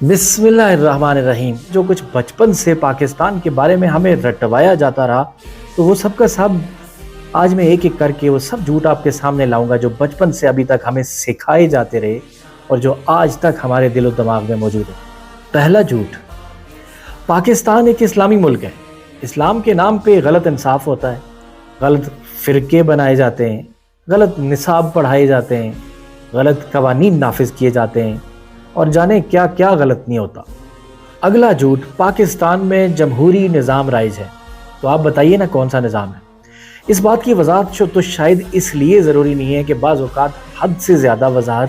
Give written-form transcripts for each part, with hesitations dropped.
بسم اللہ الرحمن الرحیم۔ جو کچھ بچپن سے پاکستان کے بارے میں ہمیں رٹوایا جاتا رہا تو وہ سب کا سب آج میں ایک ایک کر کے وہ سب جھوٹ آپ کے سامنے لاؤں گا جو بچپن سے ابھی تک ہمیں سکھائے جاتے رہے اور جو آج تک ہمارے دل و دماغ میں موجود ہے۔ پہلا جھوٹ، پاکستان ایک اسلامی ملک ہے۔ اسلام کے نام پہ غلط انصاف ہوتا ہے، غلط فرقے بنائے جاتے ہیں، غلط نصاب پڑھائے جاتے ہیں، غلط قوانین نافذ کیے جاتے ہیں اور جانے کیا کیا غلط نہیں ہوتا۔ اگلا جھوٹ، پاکستان میں جمہوری نظام رائج ہے۔ تو آپ بتائیے نا کون سا نظام ہے؟ اس بات کی وضاحت تو شاید اس لیے ضروری نہیں ہے کہ بعض اوقات حد سے زیادہ وضاحت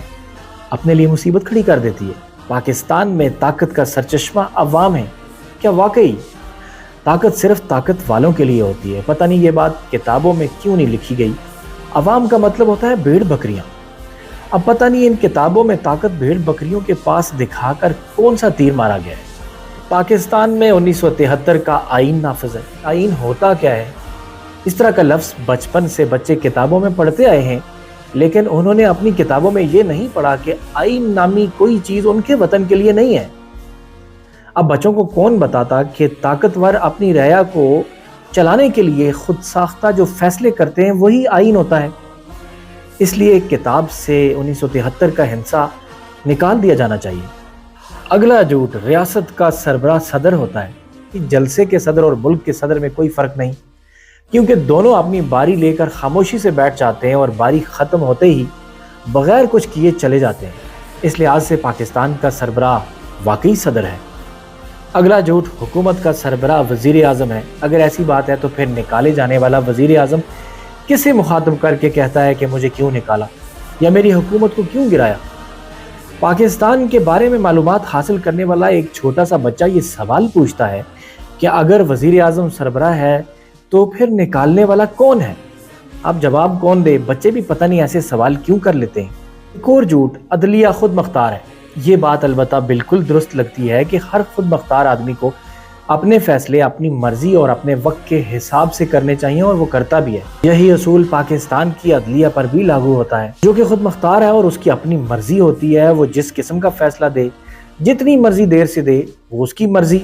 اپنے لیے مصیبت کھڑی کر دیتی ہے۔ پاکستان میں طاقت کا سرچشمہ عوام ہے۔ کیا واقعی طاقت صرف طاقت والوں کے لیے ہوتی ہے؟ پتہ نہیں یہ بات کتابوں میں کیوں نہیں لکھی گئی۔ عوام کا مطلب ہوتا ہے بھیڑ بکریاں۔ اب پتہ نہیں ان کتابوں میں طاقت بھیڑ بکریوں کے پاس دکھا کر کون سا تیر مارا گیا ہے۔ پاکستان میں 1973 کا آئین نافذ ہے۔ آئین ہوتا کیا ہے؟ اس طرح کا لفظ بچپن سے بچے کتابوں میں پڑھتے آئے ہیں، لیکن انہوں نے اپنی کتابوں میں یہ نہیں پڑھا کہ آئین نامی کوئی چیز ان کے وطن کے لیے نہیں ہے۔ اب بچوں کو کون بتاتا کہ طاقتور اپنی رعایا کو چلانے کے لیے خود ساختہ جو فیصلے کرتے ہیں وہی آئین ہوتا ہے۔ اس لیے کتاب سے 1973 کا ہنسا نکال دیا جانا چاہیے۔ اگلا جھوٹ، ریاست کا سربراہ صدر ہوتا ہے۔ کہ جلسے کے صدر اور ملک کے صدر میں کوئی فرق نہیں، کیونکہ دونوں اپنی باری لے کر خاموشی سے بیٹھ جاتے ہیں اور باری ختم ہوتے ہی بغیر کچھ کیے چلے جاتے ہیں۔ اس لحاظ سے پاکستان کا سربراہ واقعی صدر ہے۔ اگلا جھوٹ، حکومت کا سربراہ وزیر اعظم ہے۔ اگر ایسی بات ہے تو پھر نکالے جانے والا وزیر اعظم کسے مخاطب کر کے کہتا ہے کہ مجھے کیوں نکالا یا میری حکومت کو کیوں گرایا؟ پاکستان کے بارے میں معلومات حاصل کرنے والا ایک چھوٹا سا بچہ یہ سوال پوچھتا ہے کہ اگر وزیر اعظم سربراہ ہے تو پھر نکالنے والا کون ہے؟ اب جواب کون دے؟ بچے بھی پتہ نہیں ایسے سوال کیوں کر لیتے ہیں۔ ایک اور جھوٹ، عدلیہ خود مختار ہے۔ یہ بات البتہ بالکل درست لگتی ہے کہ ہر خود مختار آدمی کو اپنے فیصلے اپنی مرضی اور اپنے وقت کے حساب سے کرنے چاہیے اور وہ کرتا بھی ہے۔ یہی اصول پاکستان کی عدلیہ پر بھی لاگو ہوتا ہے، جو کہ خود مختار ہے اور اس کی اپنی مرضی ہوتی ہے۔ وہ جس قسم کا فیصلہ دے، جتنی مرضی دیر سے دے، وہ اس کی مرضی۔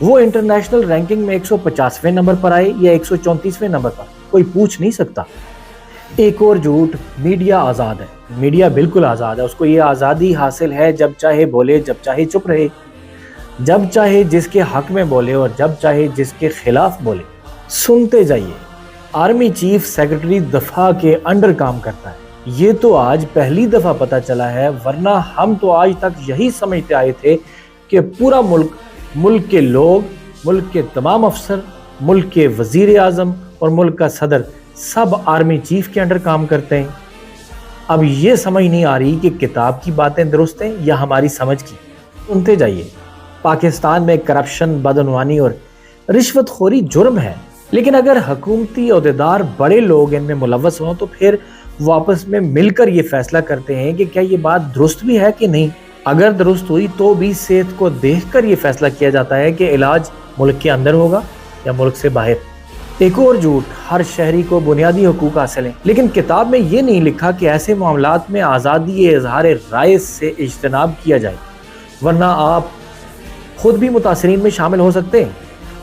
وہ انٹرنیشنل رینکنگ میں 150ویں نمبر پر آئے یا 134ویں نمبر پر، کوئی پوچھ نہیں سکتا۔ ایک اور جھوٹ، میڈیا آزاد ہے۔ میڈیا بالکل آزاد ہے، اس کو یہ آزادی حاصل ہے جب چاہے بولے، جب چاہے چپ رہے، جب چاہے جس کے حق میں بولے اور جب چاہے جس کے خلاف بولے۔ سنتے جائیے، آرمی چیف سیکرٹری دفاع کے انڈر کام کرتا ہے۔ یہ تو آج پہلی دفعہ پتہ چلا ہے، ورنہ ہم تو آج تک یہی سمجھتے آئے تھے کہ پورا ملک کے لوگ، ملک کے تمام افسر، ملک کے وزیر اعظم اور ملک کا صدر سب آرمی چیف کے انڈر کام کرتے ہیں۔ اب یہ سمجھ نہیں آ رہی کہ کتاب کی باتیں درست ہیں یا ہماری سمجھ کی۔ سنتے جائیے، پاکستان میں کرپشن، بدعنوانی اور رشوت خوری جرم ہے، لیکن اگر حکومتی عہدیدار بڑے لوگ ان میں ملوث ہوں تو پھر وہ آپس میں مل کر یہ فیصلہ کرتے ہیں کہ کیا یہ بات درست بھی ہے کہ نہیں۔ اگر درست ہوئی تو بھی صحت کو دیکھ کر یہ فیصلہ کیا جاتا ہے کہ علاج ملک کے اندر ہوگا یا ملک سے باہر۔ ایک اور جھوٹ، ہر شہری کو بنیادی حقوق حاصل ہیں، لیکن کتاب میں یہ نہیں لکھا کہ ایسے معاملات میں آزادی اظہار رائے سے اجتناب کیا جائے، ورنہ آپ خود بھی متاثرین میں شامل ہو سکتے ہیں۔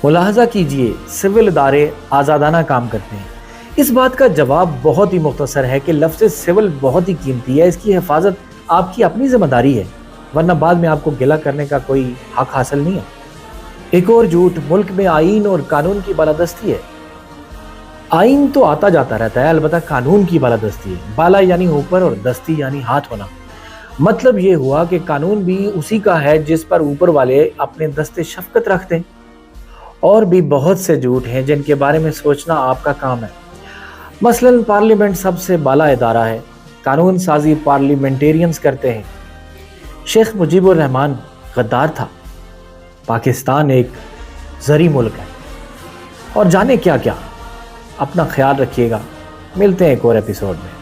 ملاحظہ کیجئے، سول ادارے آزادانہ کام کرتے ہیں۔ اس بات کا جواب بہت ہی مختصر ہے کہ لفظ سول بہت ہی قیمتی ہے، اس کی حفاظت آپ کی اپنی ذمہ داری ہے، ورنہ بعد میں آپ کو گلہ کرنے کا کوئی حق حاصل نہیں ہے۔ ایک اور جھوٹ، ملک میں آئین اور قانون کی بالادستی ہے۔ آئین تو آتا جاتا رہتا ہے، البتہ قانون کی بالادستی ہے۔ بالا یعنی اوپر اور دستی یعنی ہاتھ ہونا۔ مطلب یہ ہوا کہ قانون بھی اسی کا ہے جس پر اوپر والے اپنے دست شفقت رکھتے ہیں۔ اور بھی بہت سے جھوٹ ہیں جن کے بارے میں سوچنا آپ کا کام ہے۔ مثلا پارلیمنٹ سب سے بالا ادارہ ہے، قانون سازی پارلیمنٹیرینز کرتے ہیں۔ شیخ مجیب الرحمن غدار تھا۔ پاکستان ایک زرعی ملک ہے، اور جانے کیا کیا۔ اپنا خیال رکھیے گا، ملتے ہیں ایک اور ایپیسوڈ میں۔